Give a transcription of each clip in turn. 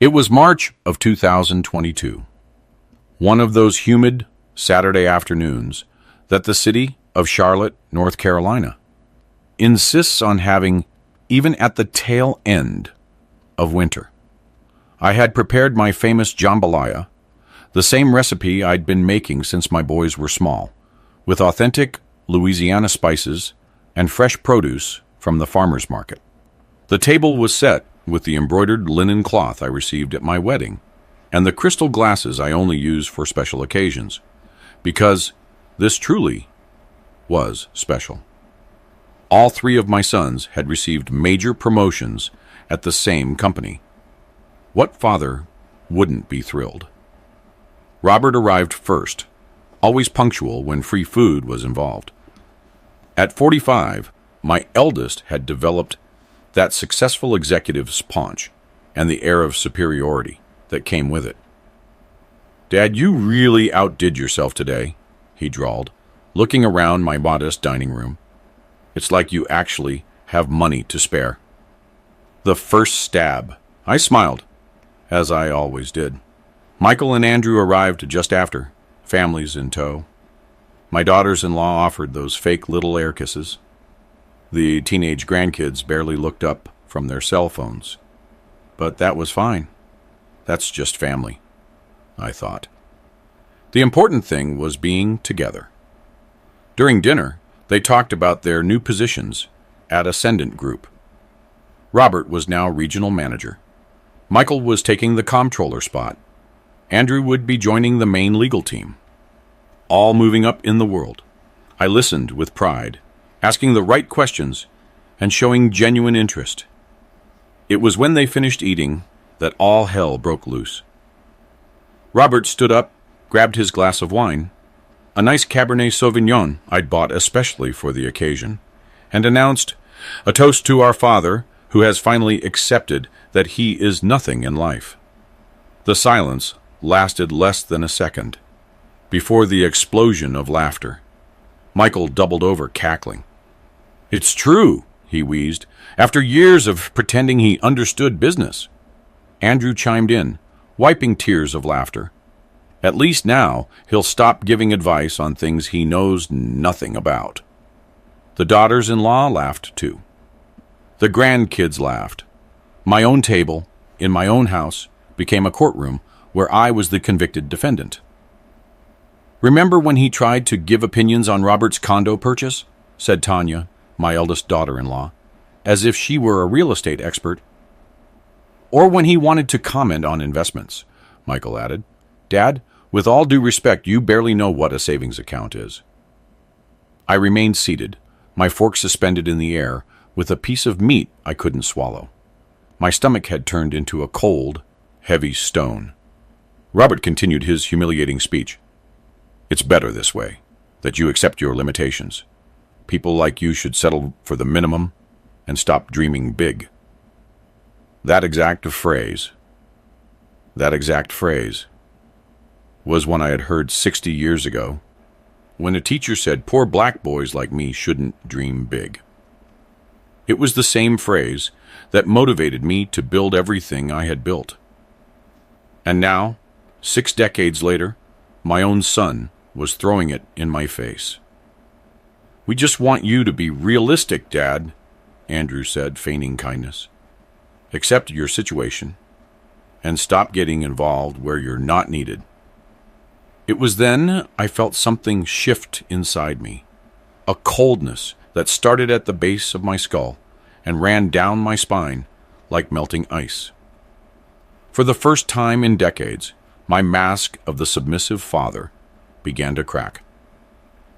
It was March of 2022, one of those humid Saturday afternoons that the city of Charlotte, North Carolina, insists on having even at the tail end of winter. I had prepared my famous jambalaya, the same recipe I'd been making since my boys were small, with authentic Louisiana spices and fresh produce from the farmer's market. The table was set with the embroidered linen cloth I received at my wedding, and the crystal glasses I only use for special occasions, because this truly was special. All three of my sons had received major promotions at the same company. What father wouldn't be thrilled? Robert arrived first, always punctual when free food was involved. At 45, my eldest had developed that successful executive's paunch and the air of superiority that came with it. "Dad, you really outdid yourself today," he drawled, looking around my modest dining room. "It's like you actually have money to spare." The first stab. I smiled, as I always did. Michael and Andrew arrived just after, families in tow. My daughters-in-law offered those fake little air kisses. The teenage grandkids barely looked up from their cell phones. But that was fine. That's just family, I thought. The important thing was being together. During dinner, they talked about their new positions at Ascendant Group. Robert was now regional manager. Michael was taking the comptroller spot. Andrew would be joining the main legal team. All moving up in the world. I listened with pride, asking the right questions and showing genuine interest. It was when they finished eating that all hell broke loose. Robert stood up, grabbed his glass of wine, a nice Cabernet Sauvignon I'd bought especially for the occasion, and announced, "A toast to our father, who has finally accepted that he is nothing in life." The silence lasted less than a second before the explosion of laughter. Michael doubled over, cackling. "It's true," he wheezed, "after years of pretending he understood business." Andrew chimed in, wiping tears of laughter. "At least now he'll stop giving advice on things he knows nothing about." The daughters-in-law laughed too. The grandkids laughed. My own table, in my own house, became a courtroom where I was the convicted defendant. "Remember when he tried to give opinions on Robert's condo purchase?" said Tanya, my eldest daughter-in-law, as if she were a real estate expert. "Or when he wanted to comment on investments," Michael added. "Dad, with all due respect, you barely know what a savings account is." I remained seated, my fork suspended in the air, with a piece of meat I couldn't swallow. My stomach had turned into a cold, heavy stone. Robert continued his humiliating speech. "It's better this way, that you accept your limitations. People like you should settle for the minimum and stop dreaming big." That exact phrase was one I had heard 60 years ago, when a teacher said poor black boys like me shouldn't dream big. It was the same phrase that motivated me to build everything I had built. And now, 6 decades later, my own son was throwing it in my face. "We just want you to be realistic, Dad," Andrew said, feigning kindness. "Accept your situation and stop getting involved where you're not needed." It was then I felt something shift inside me, a coldness that started at the base of my skull and ran down my spine like melting ice. For the first time in decades, my mask of the submissive father began to crack.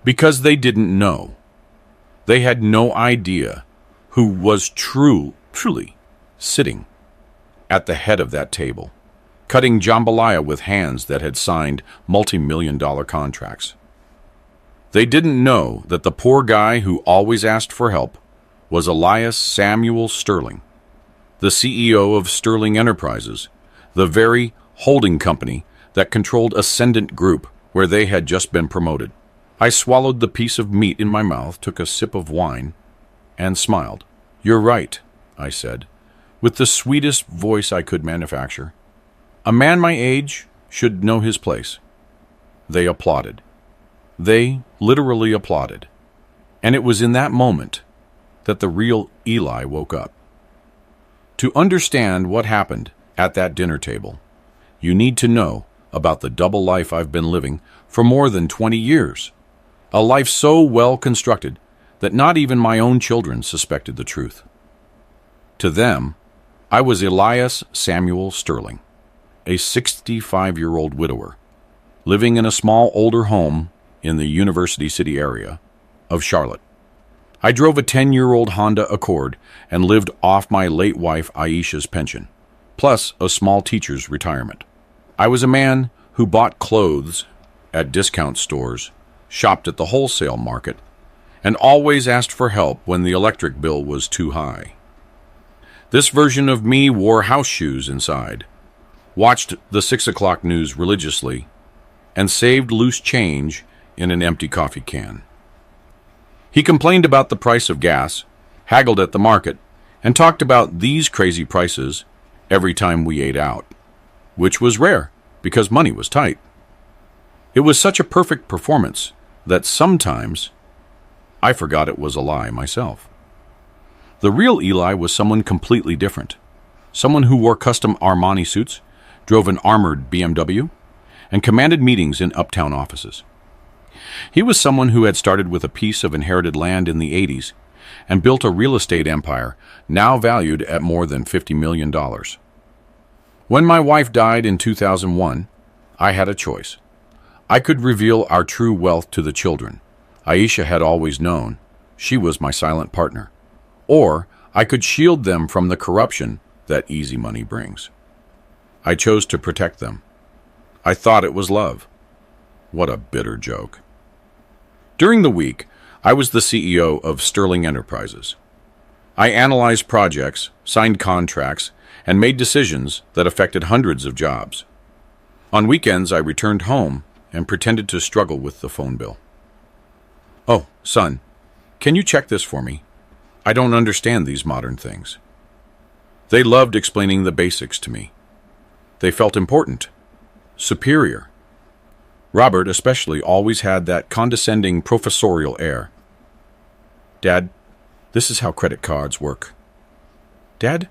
Because they didn't know. They had no idea who was truly sitting at the head of that table, cutting jambalaya with hands that had signed multi-million-dollar contracts. They didn't know that the poor guy who always asked for help was Elias Samuel Sterling, the CEO of Sterling Enterprises, the very holding company that controlled Ascendant Group, where they had just been promoted. I swallowed the piece of meat in my mouth, took a sip of wine, and smiled. "You're right," I said, with the sweetest voice I could manufacture. A man my age should know his place. They applauded. They literally applauded. And it was in that moment that the real Eli woke up. To understand what happened at that dinner table, you need to know about the double life I've been living for more than 20 years. A life so well constructed that not even my own children suspected the truth. To them, I was Elias Samuel Sterling, a 65-year-old widower, living in a small older home in the University City area of Charlotte. I drove a 10-year-old Honda Accord and lived off my late wife Aisha's pension, plus a small teacher's retirement. I was a man who bought clothes at discount stores, shopped at the wholesale market, and always asked for help when the electric bill was too high. This version of me wore house shoes inside, watched the 6 o'clock news religiously, and saved loose change in an empty coffee can. He complained about the price of gas, haggled at the market, and talked about these crazy prices every time we ate out, which was rare because money was tight. It was such a perfect performance that sometimes I forgot it was a lie myself. The real Eli was someone completely different, someone who wore custom Armani suits, drove an armored BMW, and commanded meetings in uptown offices. He was someone who had started with a piece of inherited land in the 80s and built a real estate empire now valued at more than $50 million. When my wife died in 2001, I had a choice. I could reveal our true wealth to the children. Aisha had always known. She was my silent partner. Or I could shield them from the corruption that easy money brings. I chose to protect them. I thought it was love. What a bitter joke. During the week, I was the CEO of Sterling Enterprises. I analyzed projects, signed contracts, and made decisions that affected hundreds of jobs. On weekends, I returned home and pretended to struggle with the phone bill. "Oh, son, can you check this for me? I don't understand these modern things." They loved explaining the basics to me. They felt important, superior. Robert especially always had that condescending professorial air. "Dad, this is how credit cards work." "Dad,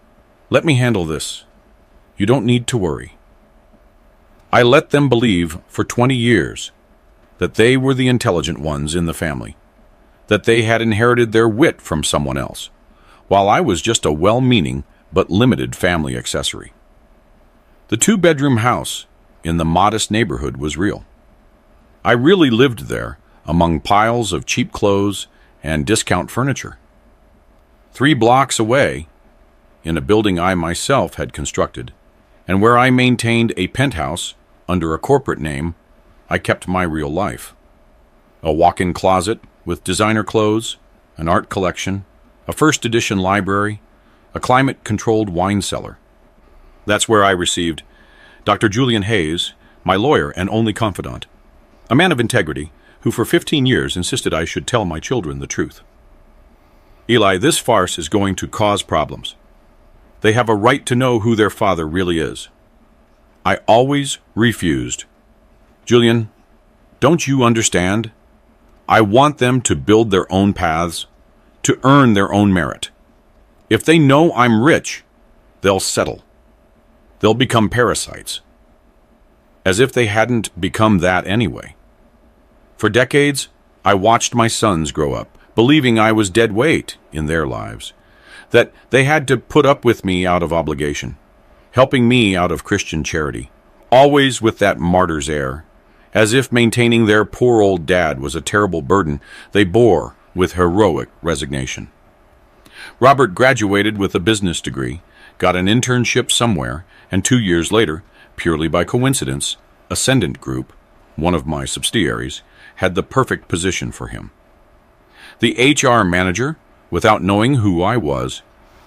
let me handle this. You don't need to worry." I let them believe for 20 years that they were the intelligent ones in the family, that they had inherited their wit from someone else, while I was just a well-meaning but limited family accessory. The two-bedroom house in the modest neighborhood was real. I really lived there among piles of cheap clothes and discount furniture. 3 blocks away, in a building I myself had constructed, and where I maintained a penthouse under a corporate name, I kept my real life. A walk-in closet with designer clothes, an art collection, a first edition library, a climate-controlled wine cellar. That's where I received Dr. Julian Hayes, my lawyer and only confidant, a man of integrity who for 15 years insisted I should tell my children the truth. "Eli, this farce is going to cause problems. They have a right to know who their father really is." I always refused. "Julian, don't you understand? I want them to build their own paths, to earn their own merit. If they know I'm rich, they'll settle. They'll become parasites." As if they hadn't become that anyway. For decades, I watched my sons grow up, believing I was dead weight in their lives, that they had to put up with me out of obligation, helping me out of Christian charity, always with that martyr's air, as if maintaining their poor old dad was a terrible burden they bore with heroic resignation. Robert graduated with a business degree, got an internship somewhere, and 2 years later, purely by coincidence, Ascendant Group, one of my subsidiaries, had the perfect position for him. The HR manager, without knowing who I was,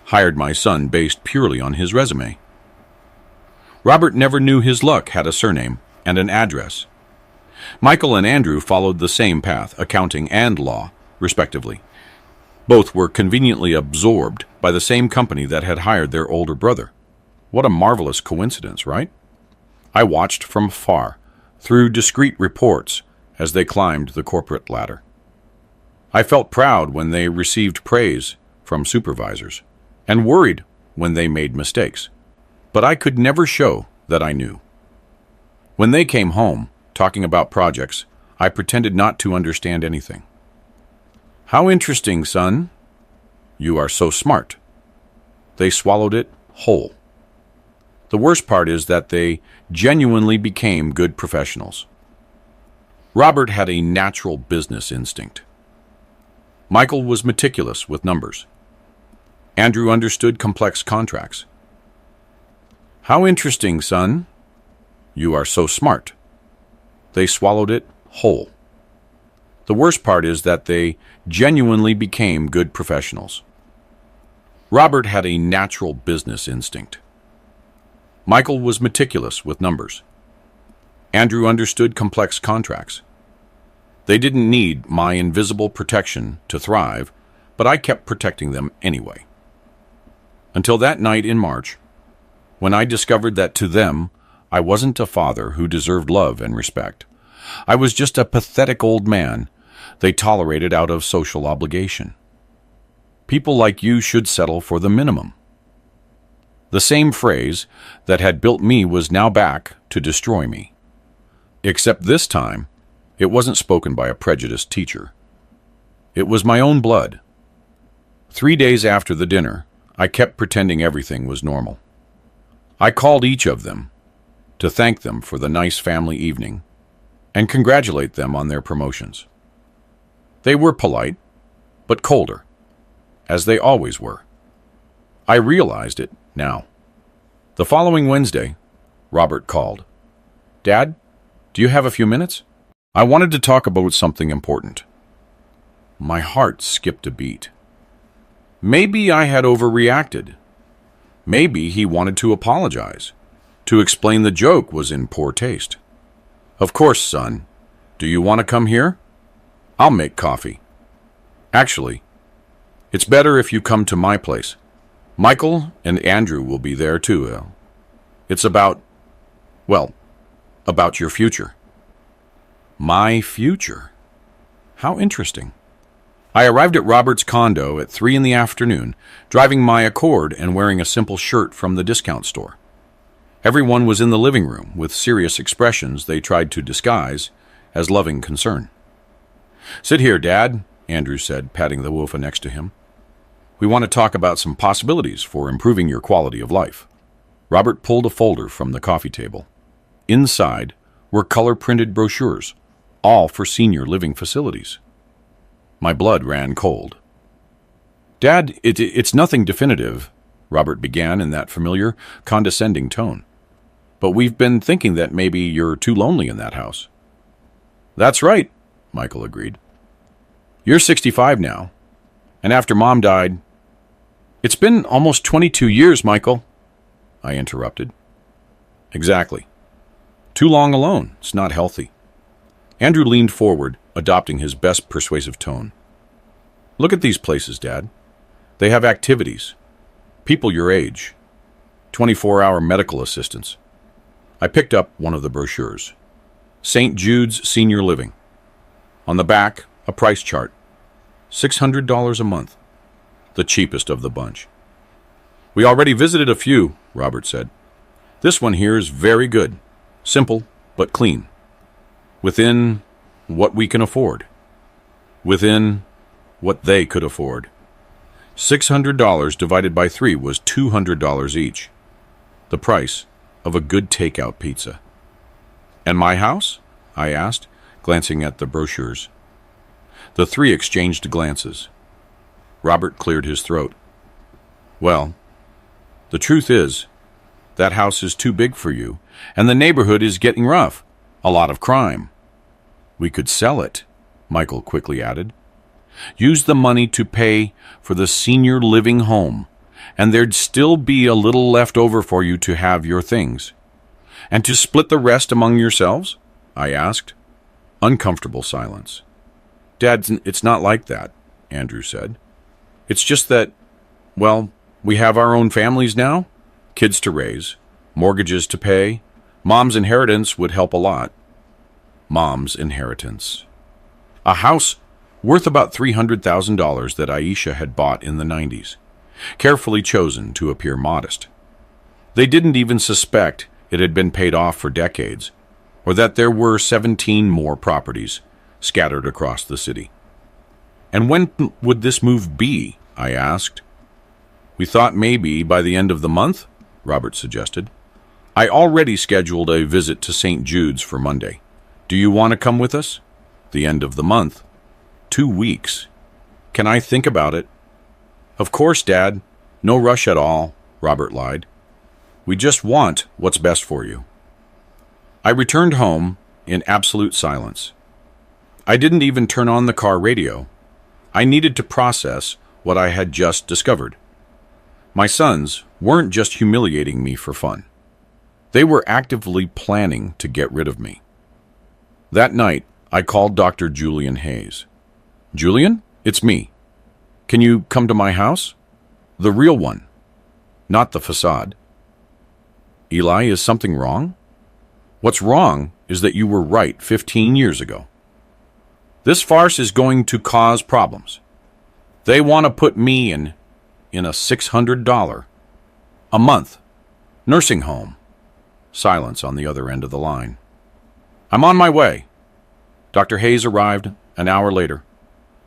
hired my son based purely on his resume. Robert never knew his luck had a surname and an address. Michael and Andrew followed the same path, accounting and law, respectively. Both were conveniently absorbed by the same company that had hired their older brother. What a marvelous coincidence, right? I watched from afar, through discreet reports, as they climbed the corporate ladder. I felt proud when they received praise from supervisors, and worried when they made mistakes. But I could never show that I knew. When they came home, talking about projects, I pretended not to understand anything. "How interesting, son. You are so smart." They swallowed it whole. The worst part is that they genuinely became good professionals. Robert had a natural business instinct. Michael was meticulous with numbers. Andrew understood complex contracts. "How interesting, son. You are so smart." They swallowed it whole. The worst part is that they genuinely became good professionals. Robert had a natural business instinct. Michael was meticulous with numbers. Andrew understood complex contracts. They didn't need my invisible protection to thrive, but I kept protecting them anyway. Until that night in March, when I discovered that to them, I wasn't a father who deserved love and respect. I was just a pathetic old man they tolerated out of social obligation. People like you should settle for the minimum. The same phrase that had built me was now back to destroy me. Except this time, it wasn't spoken by a prejudiced teacher. It was my own blood. 3 days after the dinner, I kept pretending everything was normal. I called each of them to thank them for the nice family evening and congratulate them on their promotions. They were polite, but colder, as they always were. I realized it now. The following Wednesday, Robert called. "Dad, do you have a few minutes? I wanted to talk about something important." My heart skipped a beat. Maybe I had overreacted. Maybe he wanted to apologize, to explain the joke was in poor taste. "Of course, son. Do you want to come here? I'll make coffee. Actually, it's better if you come to my place. Michael and Andrew will be there too. It's about your future." My future? How interesting. I arrived at Robert's condo at 3 in the afternoon, driving my Accord and wearing a simple shirt from the discount store. Everyone was in the living room with serious expressions they tried to disguise as loving concern. "Sit here, Dad," Andrew said, patting the sofa next to him. "We want to talk about some possibilities for improving your quality of life." Robert pulled a folder from the coffee table. Inside were color-printed brochures, all for senior living facilities. My blood ran cold. "Dad, it's nothing definitive," Robert began in that familiar, condescending tone. "But we've been thinking that maybe you're too lonely in that house." "That's right," Michael agreed. "You're 65 now, and after Mom died—" "It's been almost 22 years, Michael," I interrupted. "Exactly. Too long alone. It's not healthy." Andrew leaned forward, adopting his best persuasive tone. "Look at these places, Dad. They have activities, people your age, 24-hour medical assistance." I picked up one of the brochures. St. Jude's Senior Living. On the back, a price chart. $600 a month. The cheapest of the bunch. "We already visited a few," Robert said. "This one here is very good. Simple, but clean. Within what we can afford. Within what they could afford. $600 divided by 3 was $200 each. The price of a good takeout pizza." "And my house?" I asked, glancing at the brochures. The three exchanged glances. Robert cleared his throat. "Well, the truth is, that house is too big for you, and the neighborhood is getting rough. A lot of crime." "We could sell it," Michael quickly added. "Use the money to pay for the senior living home, and there'd still be a little left over for you to have your things." "And to split the rest among yourselves?" I asked. Uncomfortable silence. "Dad, it's not like that," Andrew said. "It's just that, we have our own families now, kids to raise, mortgages to pay, Mom's inheritance would help a lot. Mom's inheritance. A house worth about $300,000 that Aisha had bought in the 90s, carefully chosen to appear modest. They didn't even suspect it had been paid off for decades, or that there were 17 more properties scattered across the city. And when would this move be? I asked. We thought maybe by the end of the month, Robert suggested. I already scheduled a visit to St. Jude's for Monday. Do you want to come with us? The end of the month. 2 weeks. Can I think about it? Of course, Dad. No rush at all, Robert lied. We just want what's best for you. I returned home in absolute silence. I didn't even turn on the car radio. I needed to process what I had just discovered. My sons weren't just humiliating me for fun. They were actively planning to get rid of me. That night, I called Dr. Julian Hayes. Julian, it's me. Can you come to my house? The real one, not the facade. Eli, is something wrong? What's wrong is that you were right 15 years ago. This farce is going to cause problems. They want to put me in a $600 a month nursing home. Silence on the other end of the line. I'm on my way. Dr. Hayes arrived an hour later,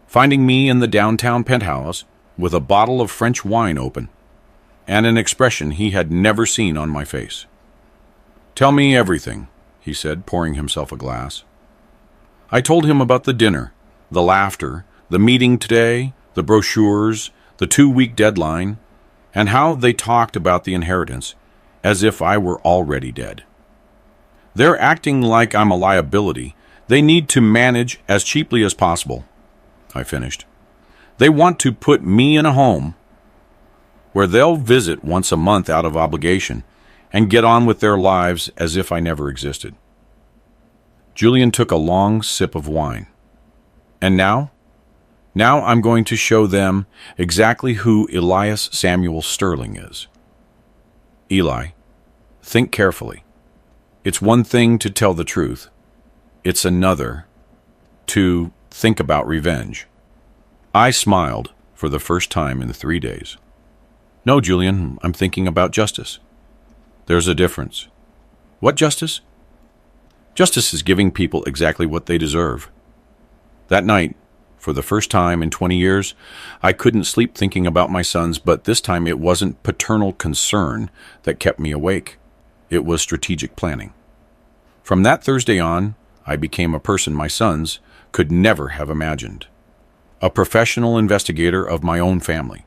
finding me in the downtown penthouse with a bottle of French wine open and an expression he had never seen on my face. Tell me everything, he said, pouring himself a glass. I told him about the dinner, the laughter, the meeting today, the brochures, the 2-week deadline, and how they talked about the inheritance as if I were already dead. They're acting like I'm a liability they need to manage as cheaply as possible, I finished. They want to put me in a home where they'll visit once a month out of obligation and get on with their lives as if I never existed. Julian took a long sip of wine. And now? Now I'm going to show them exactly who Elias Samuel Sterling is. Eli, think carefully. It's one thing to tell the truth. It's another to think about revenge. I smiled for the first time in 3 days. No, Julian, I'm thinking about justice. There's a difference. What justice? Justice is giving people exactly what they deserve. That night, for the first time in 20 years, I couldn't sleep thinking about my sons, but this time it wasn't paternal concern that kept me awake. It was strategic planning. From that Thursday on, I became a person my sons could never have imagined. A professional investigator of my own family.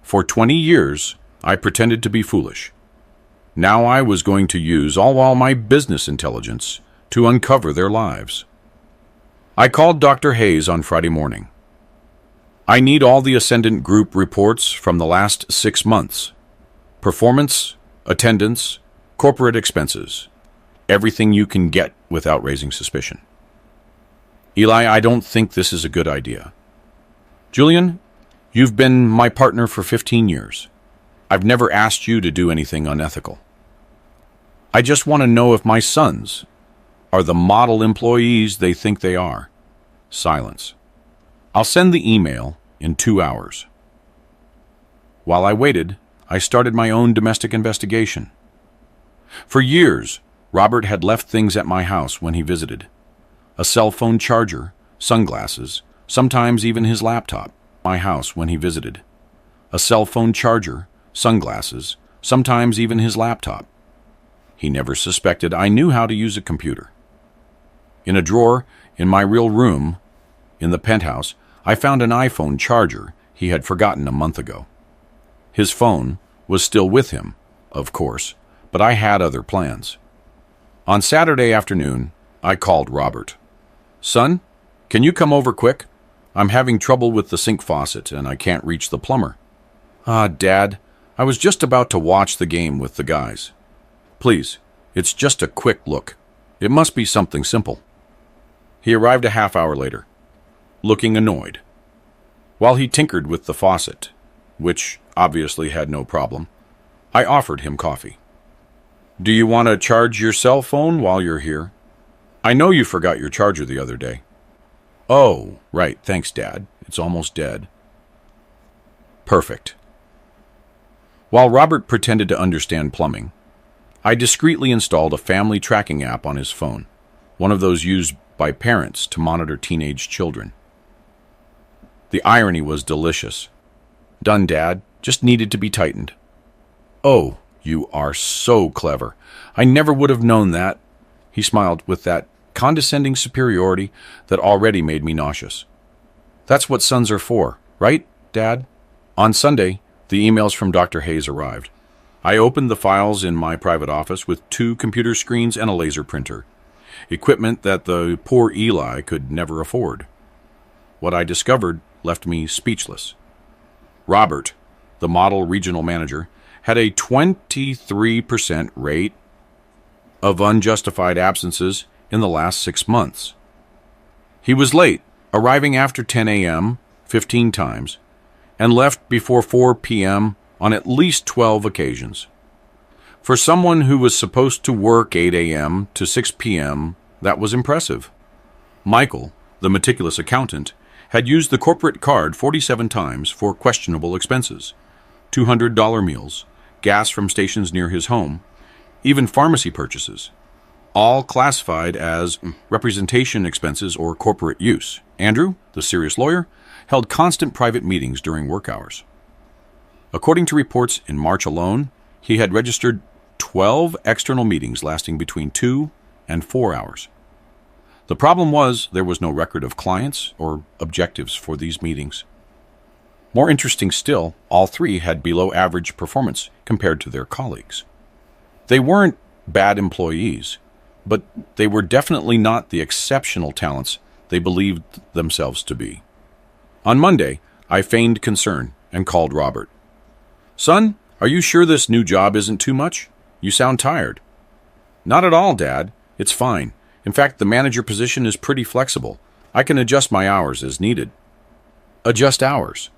For 20 years, I pretended to be foolish. Now I was going to use all my business intelligence to uncover their lives. I called Dr. Hayes on Friday morning. I need all the Ascendant Group reports from the last 6 months. Performance, attendance, corporate expenses. Everything you can get without raising suspicion. Eli, I don't think this is a good idea. Julian, you've been my partner for 15 years. I've never asked you to do anything unethical. I just want to know if my sons are the model employees they think they are. Silence. I'll send the email in 2 hours. While I waited, I started my own domestic investigation. For years, Robert had left things at my house when he visited. A cell phone charger, sunglasses, sometimes even his laptop. My house when he visited. A cell phone charger, sunglasses, sometimes even his laptop. He never suspected I knew how to use a computer. In a drawer in my real room, in the penthouse, I found an iPhone charger he had forgotten a month ago. His phone was still with him, of course, but I had other plans. On Saturday afternoon, I called Robert. Son, can you come over quick? I'm having trouble with the sink faucet and I can't reach the plumber. Dad, I was just about to watch the game with the guys. Please, it's just a quick look. It must be something simple. He arrived a half hour later, looking annoyed. While he tinkered with the faucet, which obviously had no problem, I offered him coffee. Do you want to charge your cell phone while you're here? I know you forgot your charger the other day. Oh, right, thanks, Dad. It's almost dead. Perfect. While Robert pretended to understand plumbing, I discreetly installed a family tracking app on his phone, one of those used by parents to monitor teenage children. The irony was delicious. Done, Dad. Just needed to be tightened. Oh, you are so clever. I never would have known that. He smiled with that condescending superiority that already made me nauseous. That's what sons are for, right, Dad? On Sunday, the emails from Dr. Hayes arrived. I opened the files in my private office with 2 computer screens and a laser printer, equipment that the poor Eli could never afford. What I discovered left me speechless. Robert, the model regional manager, had a 23% rate of unjustified absences in the last 6 months. He was late, arriving after 10 a.m. 15 times, and left before 4 p.m. on at least 12 occasions. For someone who was supposed to work 8 a.m. to 6 p.m., that was impressive. Michael, the meticulous accountant, had used the corporate card 47 times for questionable expenses, $200 meals, gas from stations near his home, even pharmacy purchases, all classified as representation expenses or corporate use. Andrew, the serious lawyer, held constant private meetings during work hours. According to reports, in March alone, he had registered 12 external meetings lasting between 2 and 4 hours. The problem was there was no record of clients or objectives for these meetings. More interesting still, all 3 had below average performance compared to their colleagues. They weren't bad employees, but they were definitely not the exceptional talents they believed themselves to be. On Monday, I feigned concern and called Robert. Son, are you sure this new job isn't too much? You sound tired. Not at all, Dad. It's fine. In fact, the manager position is pretty flexible. I can adjust my hours as needed. Adjust hours.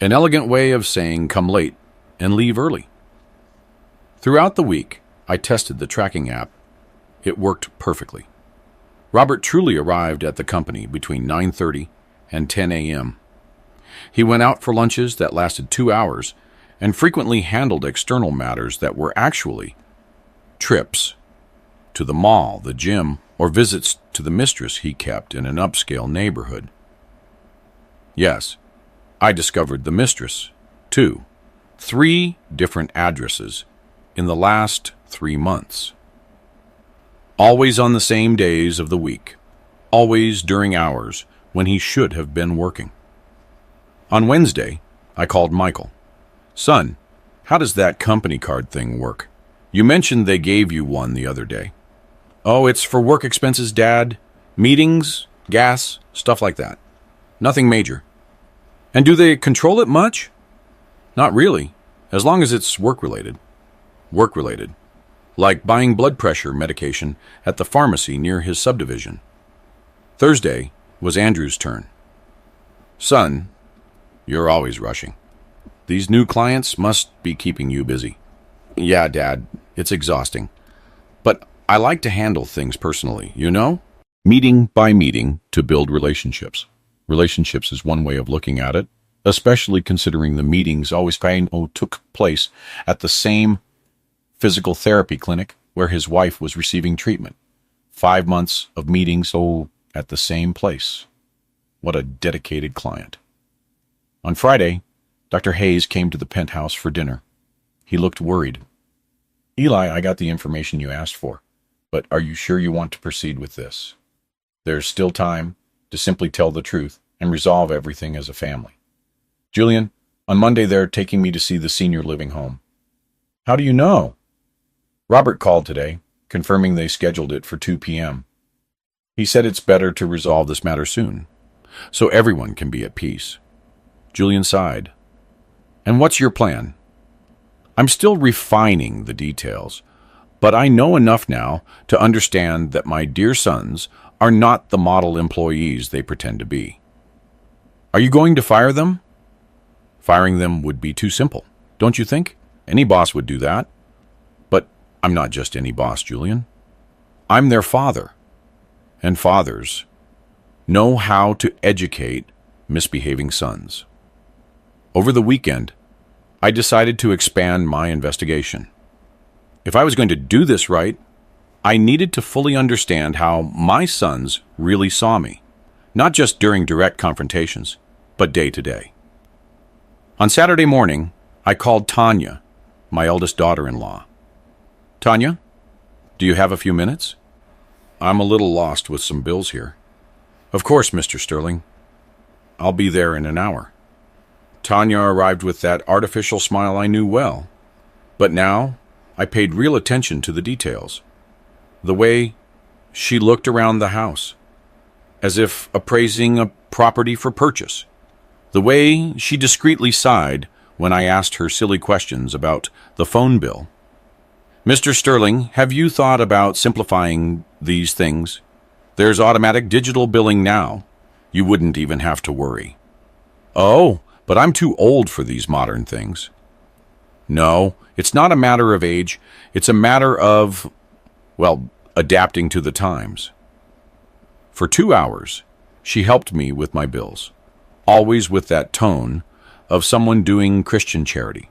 An elegant way of saying come late and leave early. Throughout the week, I tested the tracking app. It worked perfectly. Robert truly arrived at the company between 9:30 and 10 a.m. He went out for lunches that lasted 2 hours and frequently handled external matters that were actually trips to the mall, the gym, or visits to the mistress he kept in an upscale neighborhood. Yes, I discovered the mistress, too. 3 different addresses in the last 3 months. Always on the same days of the week, always during hours when he should have been working. On Wednesday, I called Michael. Son, how does that company card thing work? You mentioned they gave you one the other day. Oh, it's for work expenses, Dad. Meetings, gas, stuff like that. Nothing major. And do they control it much? Not really, as long as it's work-related. Work-related. Like buying blood pressure medication at the pharmacy near his subdivision. Thursday was Andrew's turn. Son, you're always rushing. These new clients must be keeping you busy. Yeah, Dad, it's exhausting. But I like to handle things personally, you know? Meeting by meeting to build relationships. Relationships is one way of looking at it, especially considering the meetings always took place at the same physical therapy clinic where his wife was receiving treatment. 5 months of meetings at the same place. What a dedicated client. On Friday, Dr. Hayes came to the penthouse for dinner. He looked worried. Eli, I got the information you asked for, but are you sure you want to proceed with this? There's still time to simply tell the truth and resolve everything as a family. Julian, on Monday they're taking me to see the senior living home. How do you know? Robert called today, confirming they scheduled it for 2 p.m. He said it's better to resolve this matter soon, so everyone can be at peace. Julian sighed. And what's your plan? I'm still refining the details, but I know enough now to understand that my dear sons are not the model employees they pretend to be. Are you going to fire them? Firing them would be too simple, don't you think? Any boss would do that. But I'm not just any boss, Julian. I'm their father. And fathers know how to educate misbehaving sons. Over the weekend, I decided to expand my investigation. If I was going to do this right, I needed to fully understand how my sons really saw me, not just during direct confrontations, but day to day. On Saturday morning, I called Tanya, my eldest daughter-in-law. Tanya, do you have a few minutes? I'm a little lost with some bills here. Of course, Mr. Sterling. I'll be there in an hour. Tanya arrived with that artificial smile I knew well, but now I paid real attention to the details. The way she looked around the house, as if appraising a property for purchase. The way she discreetly sighed when I asked her silly questions about the phone bill. Mr. Sterling, have you thought about simplifying these things? There's automatic digital billing now. You wouldn't even have to worry. Oh, but I'm too old for these modern things. No, it's not a matter of age. It's a matter of, adapting to the times. For 2 hours, she helped me with my bills, always with that tone of someone doing Christian charity.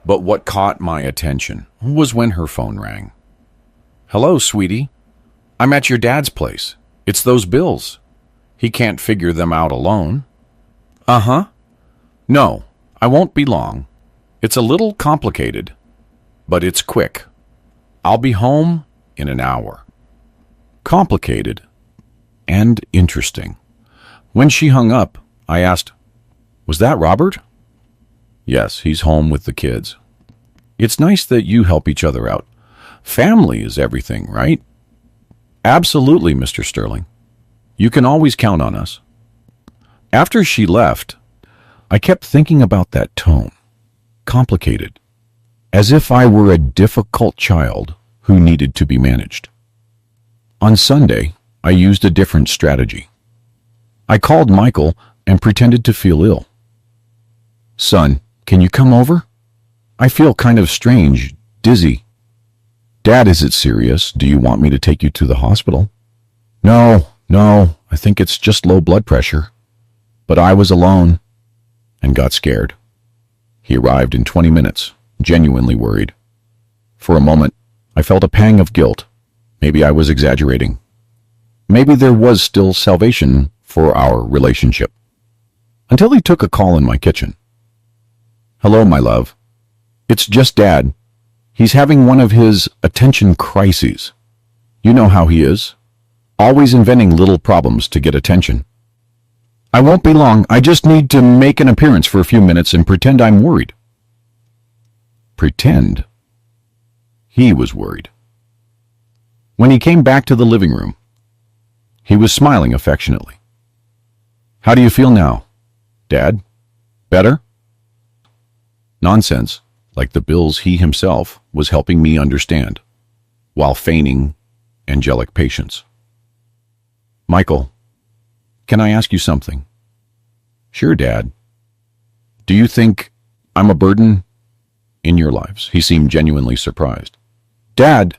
But what caught my attention was when her phone rang. Hello, sweetie. I'm at your dad's place. It's those bills. He can't figure them out alone. Uh-huh. No, I won't be long. It's a little complicated, but it's quick. I'll be home in an hour. Complicated and interesting. When she hung up, I asked, was that Robert? Yes, he's home with the kids. It's nice that you help each other out. Family is everything, right? Absolutely, Mr. Sterling. You can always count on us. After she left, I kept thinking about that tone. Complicated. As if I were a difficult child who needed to be managed. On Sunday, I used a different strategy. I called Michael and pretended to feel ill. Son, can you come over? I feel kind of strange, dizzy. Dad, is it serious? Do you want me to take you to the hospital? No, I think it's just low blood pressure. But I was alone and got scared. He arrived in 20 minutes, genuinely worried. For a moment, I felt a pang of guilt. Maybe I was exaggerating. Maybe there was still salvation for our relationship. Until he took a call in my kitchen. Hello, my love. It's just Dad. He's having one of his attention crises. You know how he is. Always inventing little problems to get attention. I won't be long. I just need to make an appearance for a few minutes and pretend I'm worried. Pretend? He was worried. When he came back to the living room, he was smiling affectionately. How do you feel now, Dad? Better? Nonsense, like the bills he himself was helping me understand, while feigning angelic patience. Michael, can I ask you something? Sure, Dad. Do you think I'm a burden in your lives? He seemed genuinely surprised. Dad,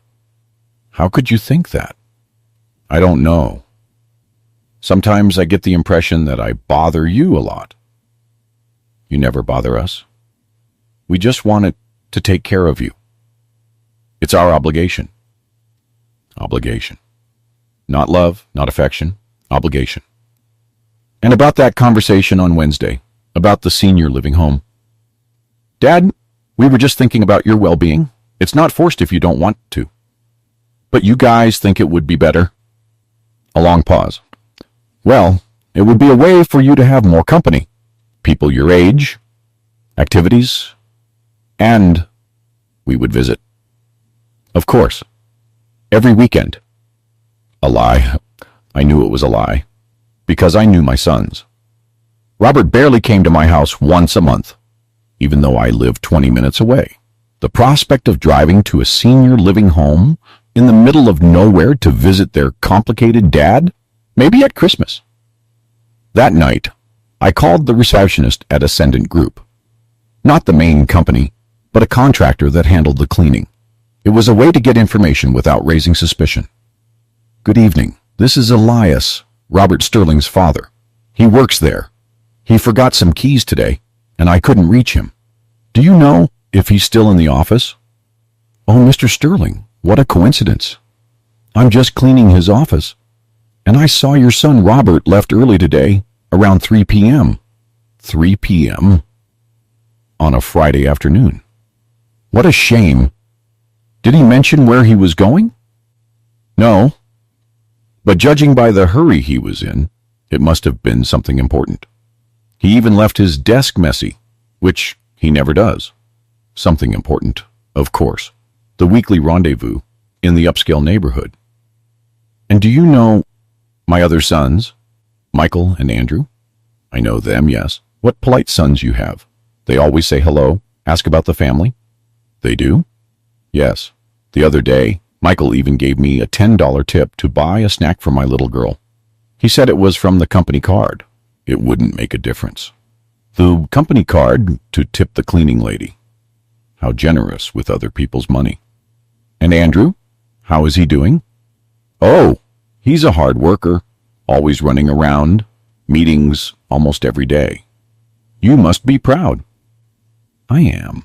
how could you think that? I don't know. Sometimes I get the impression that I bother you a lot. You never bother us. We just wanted to take care of you. It's our obligation. Obligation. Not love, not affection, obligation. And about that conversation on Wednesday, about the senior living home. Dad, we were just thinking about your well-being. It's not forced if you don't want to. But you guys think it would be better? A long pause. Well, it would be a way for you to have more company. People your age, activities, and we would visit. Of course. Every weekend. A lie. I knew it was a lie. Because I knew my sons. Robert barely came to my house once a month, even though I lived 20 minutes away. The prospect of driving to a senior living home in the middle of nowhere to visit their complicated dad, maybe at Christmas. That night, I called the receptionist at Ascendant Group. Not the main company, but a contractor that handled the cleaning. It was a way to get information without raising suspicion. Good evening. This is Elias, Robert Sterling's father. He works there. He forgot some keys today, and I couldn't reach him. Do you know if he's still in the office? Oh, Mr. Sterling, what a coincidence. I'm just cleaning his office, and I saw your son Robert left early today, around 3 p.m. 3 p.m.? On a Friday afternoon. What a shame. Did he mention where he was going? No. But judging by the hurry he was in, it must have been something important. He even left his desk messy, which he never does. Something important, of course. The weekly rendezvous in the upscale neighborhood. And do you know my other sons, Michael and Andrew? I know them, yes. What polite sons you have. They always say hello, ask about the family. They do? Yes. The other day, Michael even gave me a $10 tip to buy a snack for my little girl. He said it was from the company card. It wouldn't make a difference. The company card to tip the cleaning lady. How generous with other people's money. And Andrew? How is he doing? Oh, he's a hard worker, always running around, meetings almost every day. You must be proud. I am.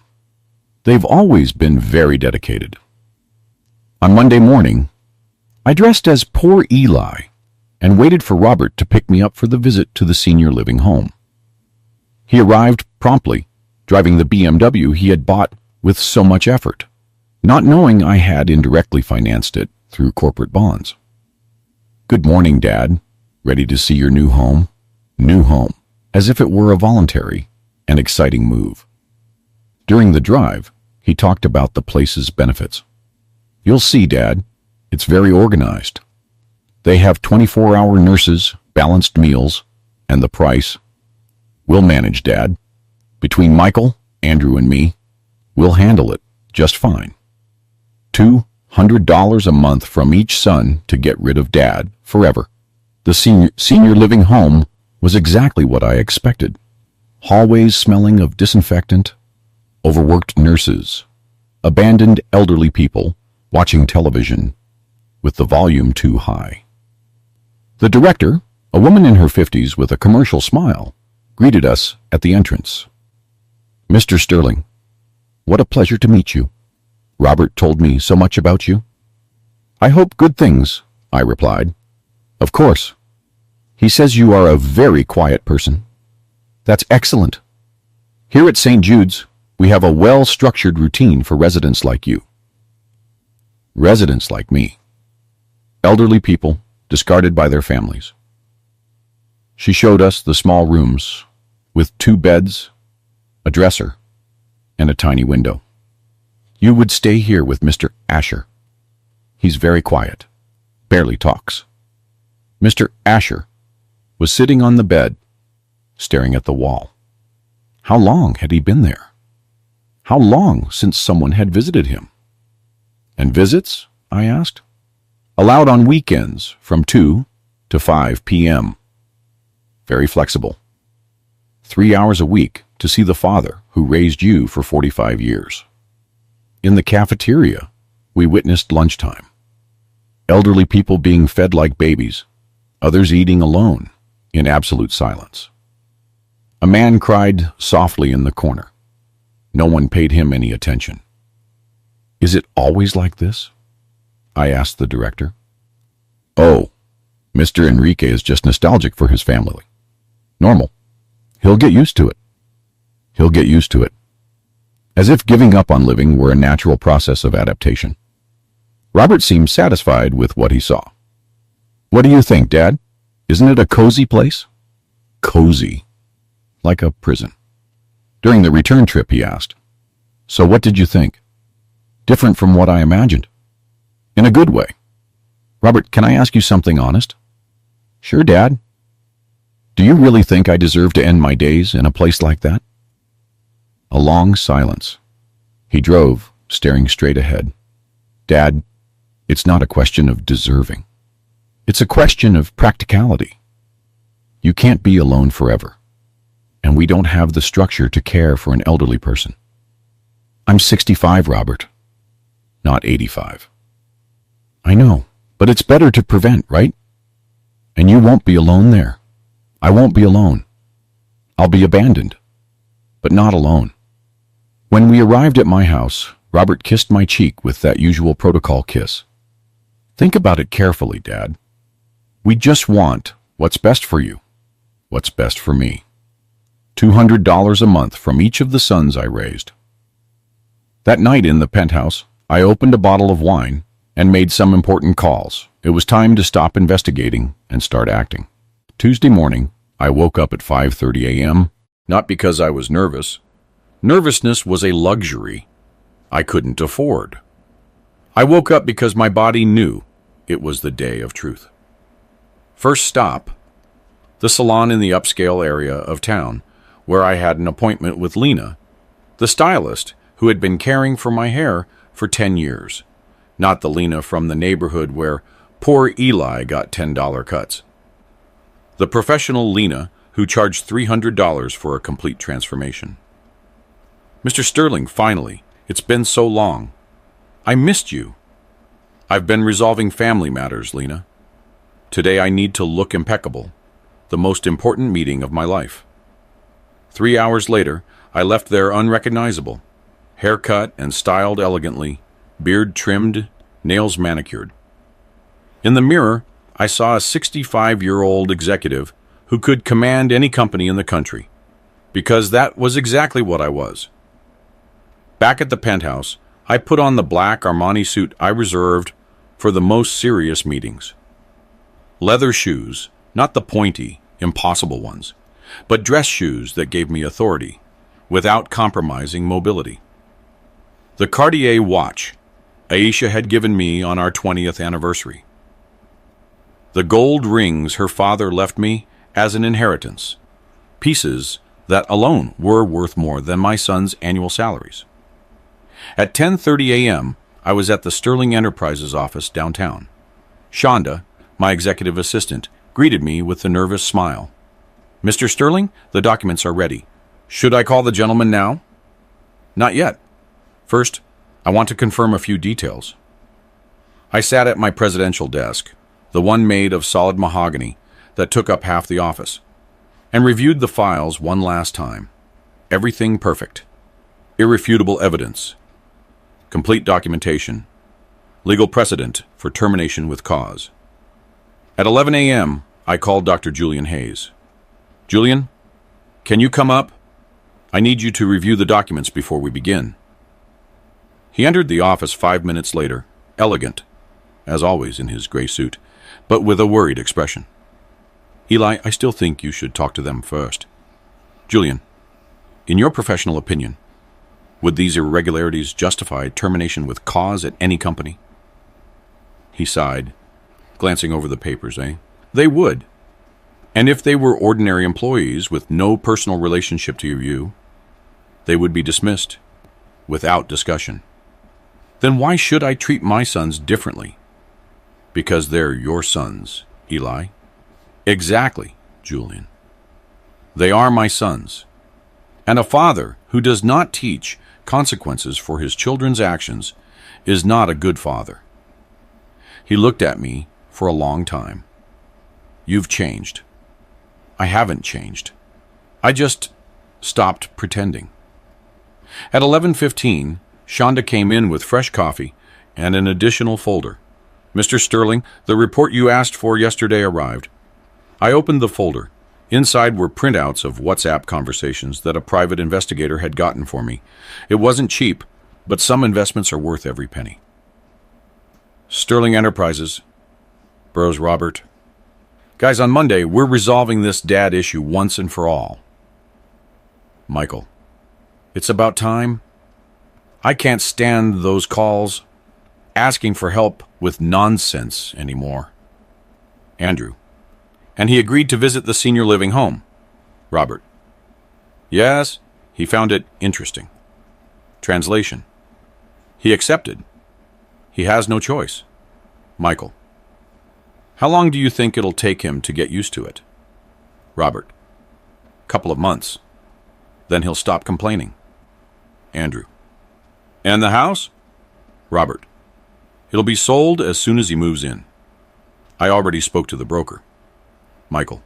They've always been very dedicated. On Monday morning, I dressed as poor Eli and waited for Robert to pick me up for the visit to the senior living home. He arrived promptly, driving the BMW he had bought with so much effort, not knowing I had indirectly financed it through corporate bonds. Good morning, Dad. Ready to see your new home? New home, as if it were a voluntary and exciting move. During the drive, he talked about the place's benefits. You'll see, Dad. It's very organized. They have 24-hour nurses, balanced meals, and the price. We'll manage, Dad. Between Andrew, and me, we'll handle it just fine. $200 a month from each son to get rid of Dad forever. The senior living home was exactly what I expected. Hallways smelling of disinfectant, overworked nurses, abandoned elderly people watching television with the volume too high. The director, a woman in her 50s with a commercial smile, greeted us at the entrance. Mr. Sterling, what a pleasure to meet you. Robert told me so much about you. I hope good things, I replied. Of course. He says you are a very quiet person. That's excellent. Here at St. Jude's, we have a well-structured routine for residents like you. Residents like me. Elderly people discarded by their families. She showed us the small rooms with 2 beds, a dresser, and a tiny window. You would stay here with Mr. Asher. He's very quiet, barely talks. Mr. Asher was sitting on the bed, staring at the wall. How long had he been there? How long since someone had visited him? And visits? I asked. Allowed on weekends from 2 to 5 p.m. Very flexible. 3 hours a week to see the father who raised you for 45 years. In the cafeteria, we witnessed lunchtime. Elderly people being fed like babies, others eating alone in absolute silence. A man cried softly in the corner. No one paid him any attention. Is it always like this? I asked the director. Oh, Mr. Enrique is just nostalgic for his family. Normal. He'll get used to it. He'll get used to it. As if giving up on living were a natural process of adaptation. Robert seemed satisfied with what he saw. What do you think, Dad? Isn't it a cozy place? Cozy. Like a prison. During the return trip, he asked. So what did you think? Different from what I imagined. In a good way. Robert, can I ask you something honest? Sure, Dad. Do you really think I deserve to end my days in a place like that? A long silence. He drove, staring straight ahead. Dad, it's not a question of deserving. It's a question of practicality. You can't be alone forever. And we don't have the structure to care for an elderly person. I'm 65, Robert. not 85. I know, but it's better to prevent, right? And you won't be alone there. I won't be alone. I'll be abandoned, but not alone. When we arrived at my house, Robert kissed my cheek with that usual protocol kiss. Think about it carefully, Dad. We just want what's best for you, what's best for me. $200 a month from each of the sons I raised. That night in the penthouse, I opened a bottle of wine and made some important calls. It was time to stop investigating and start acting. Tuesday morning, I woke up at 5:30 a.m., not because I was nervous. Nervousness was a luxury I couldn't afford. I woke up because my body knew it was the day of truth. First stop, the salon in the upscale area of town, where I had an appointment with Lena, the stylist who had been caring for my hair for 10 years, not the Lena from the neighborhood where poor Eli got $10 cuts. The professional Lena who charged $300 for a complete transformation. Mr. Sterling, finally, it's been so long. I missed you. I've been resolving family matters, Lena. Today I need to look impeccable, the most important meeting of my life. 3 hours later, I left there unrecognizable, hair cut and styled elegantly, beard trimmed, nails manicured. In the mirror, I saw a 65-year-old executive who could command any company in the country, because that was exactly what I was. Back at the penthouse, I put on the black Armani suit I reserved for the most serious meetings. Leather shoes, not the pointy, impossible ones, but dress shoes that gave me authority, without compromising mobility. The Cartier watch Aisha had given me on our 20th anniversary. The gold rings her father left me as an inheritance, pieces that alone were worth more than my son's annual salaries. At 10:30 a.m., I was at the Sterling Enterprises office downtown. Shonda, my executive assistant, greeted me with a nervous smile. Mr. Sterling, the documents are ready. Should I call the gentleman now? Not yet. First, I want to confirm a few details. I sat at my presidential desk, the one made of solid mahogany that took up half the office, and reviewed the files one last time. Everything perfect. Irrefutable evidence. Complete documentation. Legal precedent for termination with cause. At 11 a.m., I called Dr. Julian Hayes. Julian, can you come up? I need you to review the documents before we begin. He entered the office 5 minutes later, elegant, as always in his gray suit, but with a worried expression. Eli, I still think you should talk to them first. Julian, in your professional opinion, would these irregularities justify termination with cause at any company? He sighed, glancing over the papers, They would. And if they were ordinary employees with no personal relationship to you, they would be dismissed without discussion. Then why should I treat my sons differently? Because they're your sons, Eli. Exactly, Julian. They are my sons. And a father who does not teach consequences for his children's actions is not a good father. He looked at me for a long time. You've changed. I haven't changed. I just stopped pretending. At 11:15, Shonda came in with fresh coffee and an additional folder. Mr. Sterling, the report you asked for yesterday arrived. I opened the folder. Inside were printouts of WhatsApp conversations that a private investigator had gotten for me. It wasn't cheap, but some investments are worth every penny. Sterling Enterprises, bros Robert. Guys, on Monday, we're resolving this dad issue once and for all. Michael, it's about time. I can't stand those calls asking for help with nonsense anymore. Andrew, and he agreed to visit the senior living home. Robert, yes, he found it interesting. Translation, he accepted. He has no choice. Michael, how long do you think it'll take him to get used to it? Robert, couple of months. Then he'll stop complaining. Andrew, and the house? Robert, It'll be sold as soon as he moves in. I already spoke to the broker. Michael.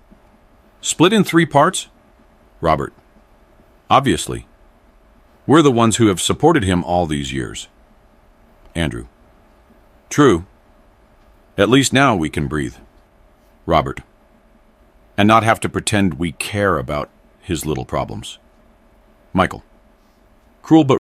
Split in 3 parts? Robert. Obviously. We're the ones who have supported him all these years. Andrew. True. At least now we can breathe. Robert. And not have to pretend we care about his little problems. Michael. Cruel but